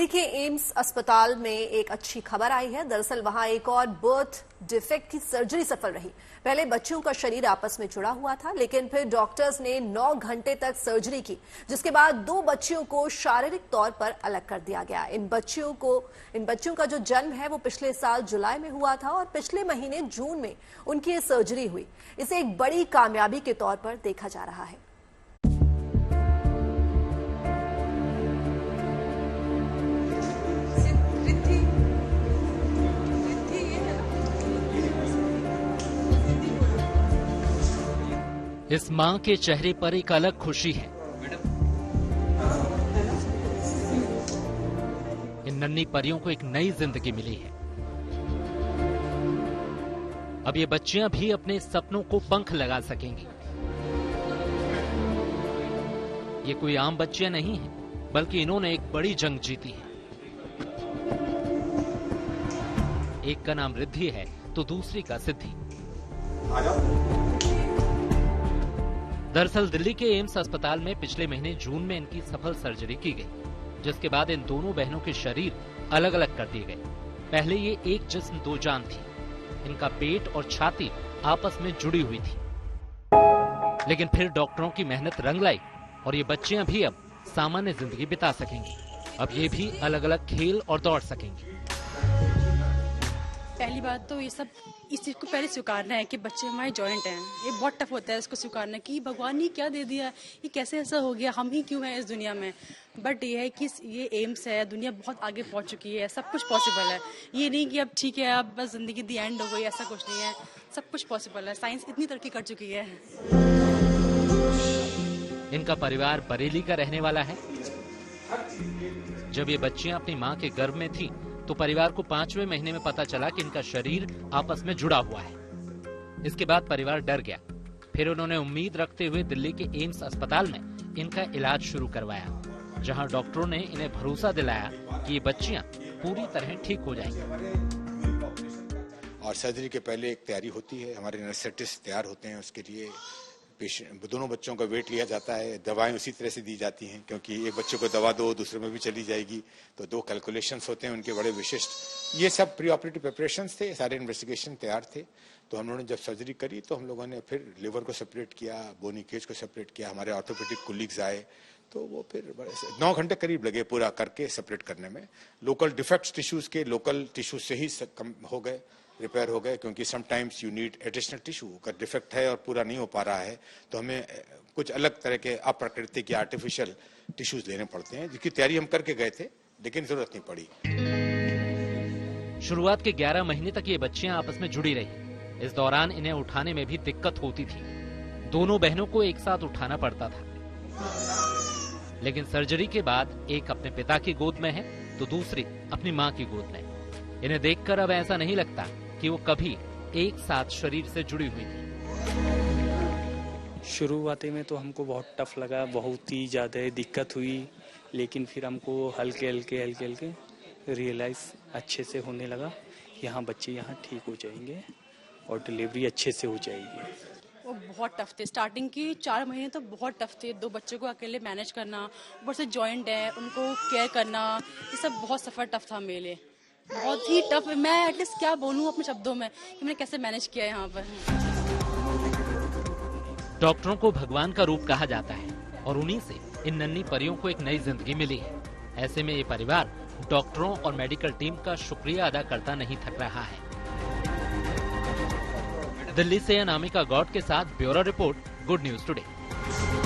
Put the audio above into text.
के एम्स अस्पताल में एक अच्छी खबर आई है। दरअसल वहां एक और बर्थ डिफेक्ट की सर्जरी सफल रही। पहले बच्चों का शरीर आपस में जुड़ा हुआ था, लेकिन फिर डॉक्टर्स ने 9 घंटे तक सर्जरी की, जिसके बाद 2 बच्चियों को शारीरिक तौर पर अलग कर दिया गया। इन बच्चियों का जो जन्म है वो पिछले साल जुलाई में हुआ था और पिछले महीने जून में उनकी ये सर्जरी हुई। इसे एक बड़ी कामयाबी के तौर पर देखा जा रहा है। इस मां के चेहरे पर एक अलग खुशी है। इन नन्ही परियों को एक नई जिंदगी मिली है। अब ये बच्चियां भी अपने सपनों को पंख लगा सकेंगी। ये कोई आम बच्चियां नहीं हैं, बल्कि इन्होंने एक बड़ी जंग जीती है। एक का नाम रिद्धि है तो दूसरी का सिद्धि। दरअसल दिल्ली के एम्स अस्पताल में पिछले महीने जून में इनकी सफल सर्जरी की गई, जिसके बाद इन दोनों बहनों के शरीर अलग अलग कर दिए गए। पहले ये एक जिस्म दो जान थी। इनका पेट और छाती आपस में जुड़ी हुई थी, लेकिन फिर डॉक्टरों की मेहनत रंग लाई और ये बच्चियां भी अब सामान्य जिंदगी बिता सकेंगी। अब ये भी अलग अलग खेल और दौड़ सकेंगी। पहली बात तो ये सब इस चीज को पहले स्वीकारना है कि बच्चे हमारे जॉइंट हैं। ये बहुत टफ होता है इसको स्वीकारना कि भगवान ने क्या दे दिया, ये कैसे ऐसा हो गया, हम ही क्यों हैं इस दुनिया में। बट ये है कि ये एम्स है, दुनिया बहुत आगे पहुंच चुकी है, सब कुछ पॉसिबल है। ये नहीं कि अब ठीक है अब बस जिंदगी दी एंड हो गई, ऐसा कुछ नहीं है। सब कुछ पॉसिबल है, साइंस इतनी तरक्की कर चुकी है। इनका परिवार बरेली का रहने वाला है। जब ये बच्चियां अपनी मां के गर्भ में थी तो परिवार को 5वें महीने में पता चला कि इनका शरीर आपस में जुड़ा हुआ है। इसके बाद परिवार डर गया। फिर उन्होंने उम्मीद रखते हुए दिल्ली के एम्स अस्पताल में इनका इलाज शुरू करवाया, जहां डॉक्टरों ने इन्हें भरोसा दिलाया कि ये बच्चियां पूरी तरह ठीक हो जाएंगी। और सर्जरी के पहले एक तैयारी होती है, हमारे एनेस्थेटिस्ट तैयार होते हैं। उसके लिए दोनों बच्चों का वेट लिया जाता है, दवाएं उसी तरह से दी जाती हैं, क्योंकि एक बच्चे को दवा दो दूसरे में भी चली जाएगी, तो 2 कैलकुलेशंस होते हैं उनके बड़े विशिष्ट। ये सब प्री ऑपरेटिव प्रिपरेशंस थे, सारे इन्वेस्टिगेशन तैयार थे। तो हम लोगों ने जब सर्जरी करी तो हम लोगों ने फिर लिवर को सेपरेट किया, बोनी केज को सेपरेट किया। हमारे ऑर्थोपेडिक कुलीग्स आए तो वो फिर 9 घंटे करीब लगे पूरा करके सेपरेट करने में। लोकल डिफेक्ट्स टिश्यूज के लोकल टिश्यूज से ही कम हो गए, रिपेयर हो गए, क्योंकि sometimes you need additional tissue का डिफेक्ट है और पूरा नहीं हो पा रहा है तो हमें कुछ अलग तरह के अप्राकृतिक या आर्टिफिशियल टिश्यूज लेने पड़ते हैं, जिसकी तैयारी हम करके गए थे लेकिन जरूरत नहीं पड़ी। शुरुआत के 11 महीने तक ये बच्चियां आपस में जुड़ी रही। इस दौरान इन्हें उठाने में भी दिक्कत होती थी। दोनों बहनों को एक साथ उठाना पड़ता था, लेकिन सर्जरी के बाद एक अपने पिता की गोद में है तो दूसरी अपनी मां की गोद में। इन्हें देखकर अब ऐसा नहीं लगता कि वो कभी एक साथ शरीर से जुड़ी हुई थी। शुरुआती में तो हमको बहुत टफ लगा, बहुत ही ज्यादा दिक्कत हुई, लेकिन फिर हमको हल्के हल्के रियलाइज अच्छे से होने लगा कि हाँ बच्चे यहाँ ठीक हो जाएंगे और डिलीवरी अच्छे से हो जाएगी। वो बहुत टफ थे, स्टार्टिंग की 4 महीने तो बहुत टफ थे। 2 बच्चों को अकेले मैनेज करना, ऊपर से जॉइंट है, उनको केयर करना, ये सब बहुत सफर टफ था मेरे लिए, बहुत ही टफ। मैं एटलीस्ट क्या बोलूं अपने शब्दों में कि मैंने कैसे मैनेज किया यहाँ पर। डॉक्टरों को भगवान का रूप कहा जाता है और उन्हीं से इन नन्ही परियों को एक नई जिंदगी मिली है। ऐसे में ये परिवार डॉक्टरों और मेडिकल टीम का शुक्रिया अदा करता नहीं थक रहा है। दिल्ली से अनामिका गौड के साथ bureau report, good news today.